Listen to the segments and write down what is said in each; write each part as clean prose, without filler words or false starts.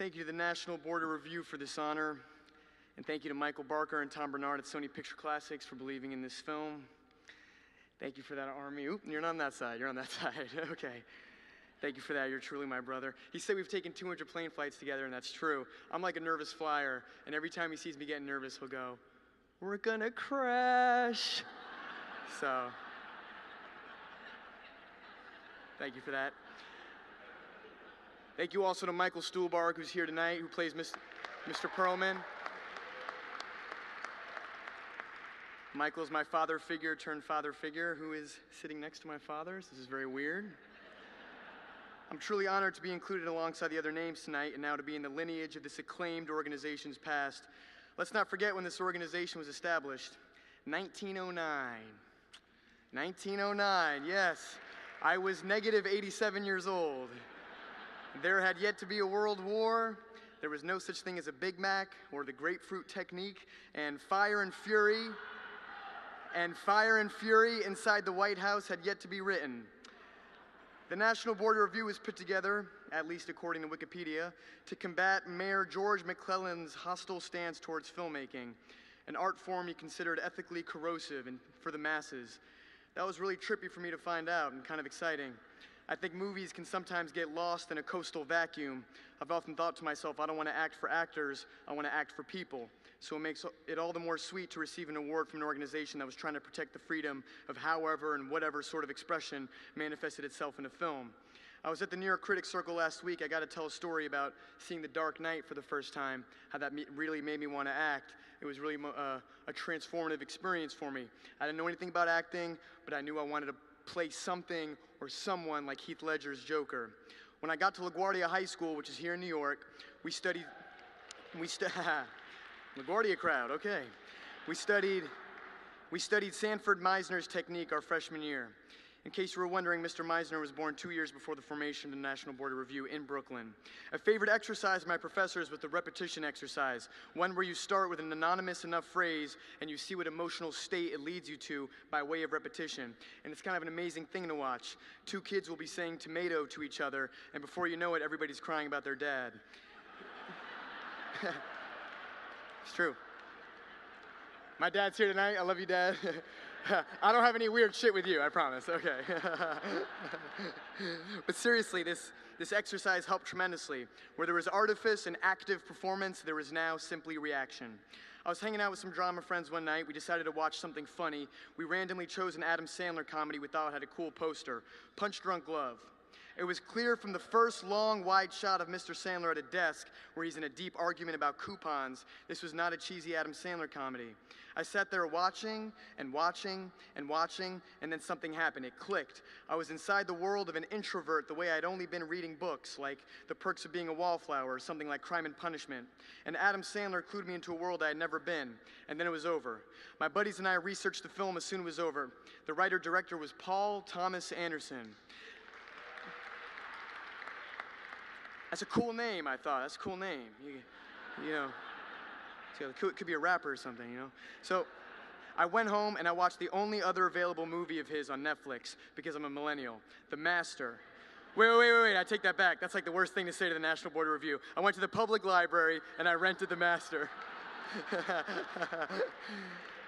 Thank you to the National Board of Review for this honor, and thank you to Michael Barker and Tom Bernard at Sony Picture Classics for believing in this film. Thank you for that, Army. Oop, you're not on that side, you're on that side, okay. Thank you for that, you're truly my brother. He said we've taken 200 plane flights together, and that's true. I'm like a nervous flyer, and every time he sees me getting nervous, he'll go, "We're gonna crash." So, thank you for that. Thank you also to Michael Stuhlbarg, who's here tonight, who plays Mr. Perlman. Michael's my father figure turned father figure, who is sitting next to my father. So this is very weird. I'm truly honored to be included alongside the other names tonight and now to be in the lineage of this acclaimed organization's past. Let's not forget when this organization was established. 1909. 1909, yes. I was negative 87 years old. There had yet to be a world war. There was no such thing as a Big Mac or the grapefruit technique, and fire and fury inside the White House had yet to be written. The National Board of Review was put together, at least according to Wikipedia, to combat Mayor George McClellan's hostile stance towards filmmaking, an art form he considered ethically corrosive and for the masses. That was really trippy for me to find out and kind of exciting. I think movies can sometimes get lost in a coastal vacuum. I've often thought to myself, I don't want to act for actors, I want to act for people. So it makes it all the more sweet to receive an award from an organization that was trying to protect the freedom of however and whatever sort of expression manifested itself in a film. I was at the New York Critics Circle last week. I got to tell a story about seeing The Dark Knight for the first time, how that really made me want to act. It was really a transformative experience for me. I didn't know anything about acting, but I knew I wanted to play something or someone like Heath Ledger's Joker. When I got to LaGuardia High School, which is here in New York, we studied LaGuardia crowd, okay. We studied Sanford Meisner's technique our freshman year. In case you were wondering, Mr. Meisner was born 2 years before the formation of the National Board of Review in Brooklyn. A favorite exercise of my professors was the repetition exercise, one where you start with an anonymous enough phrase and you see what emotional state it leads you to by way of repetition. And it's kind of an amazing thing to watch. Two kids will be saying tomato to each other, and before you know it, everybody's crying about their dad. It's true. My dad's here tonight. I love you, Dad. I don't have any weird shit with you, I promise. Okay. But seriously, this exercise helped tremendously. Where there was artifice and active performance, there was now simply reaction. I was hanging out with some drama friends one night. We decided to watch something funny. We randomly chose an Adam Sandler comedy we thought had a cool poster, Punch Drunk Love. It was clear from the first long, wide shot of Mr. Sandler at a desk where he's in a deep argument about coupons, this was not a cheesy Adam Sandler comedy. I sat there watching and watching and watching, and then something happened. It clicked. I was inside the world of an introvert the way I'd only been reading books, like The Perks of Being a Wallflower or something like Crime and Punishment. And Adam Sandler clued me into a world I had never been, and then it was over. My buddies and I researched the film as soon as it was over. The writer-director was Paul Thomas Anderson. That's a cool name, I thought. That's a cool name. You know, it could be a rapper or something, you know? So I went home and I watched the only other available movie of his on Netflix because I'm a millennial, The Master. Wait, I take that back. That's like the worst thing to say to the National Board of Review. I went to the public library and I rented The Master.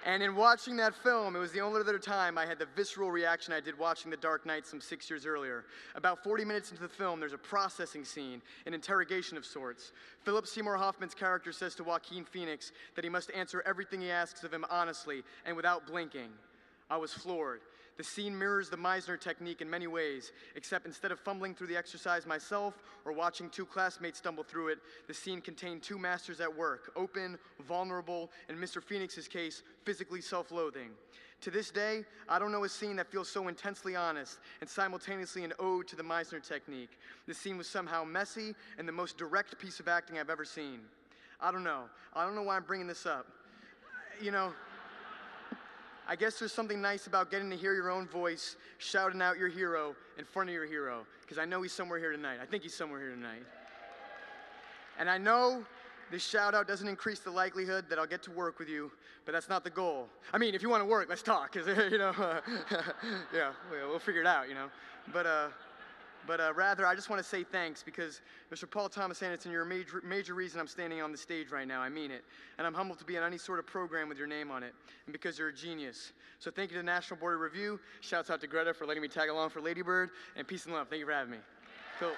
And in watching that film, it was the only other time I had the visceral reaction I did watching The Dark Knight some 6 years earlier. About 40 minutes into the film, there's a processing scene, an interrogation of sorts. Philip Seymour Hoffman's character says to Joaquin Phoenix that he must answer everything he asks of him honestly and without blinking. I was floored. The scene mirrors the Meisner technique in many ways, except instead of fumbling through the exercise myself or watching two classmates stumble through it, the scene contained two masters at work, open, vulnerable, in Mr. Phoenix's case, physically self-loathing. To this day, I don't know a scene that feels so intensely honest and simultaneously an ode to the Meisner technique. The scene was somehow messy and the most direct piece of acting I've ever seen. I don't know why I'm bringing this up. You know, I guess there's something nice about getting to hear your own voice shouting out your hero in front of your hero, because I know he's somewhere here tonight. I think he's somewhere here tonight. And I know this shout out doesn't increase the likelihood that I'll get to work with you, but that's not the goal. I mean, if you want to work, let's talk, because, you know, yeah, we'll figure it out, you know. But but rather I just want to say thanks because, Mr. Paul Thomas Anderson, you're a major reason I'm standing on the stage right now. I mean it. And I'm humbled to be on any sort of program with your name on it, and because you're a genius. So thank you to the National Board of Review. Shouts out to Greta for letting me tag along for Lady Bird, and peace and love. Thank you for having me. Cool.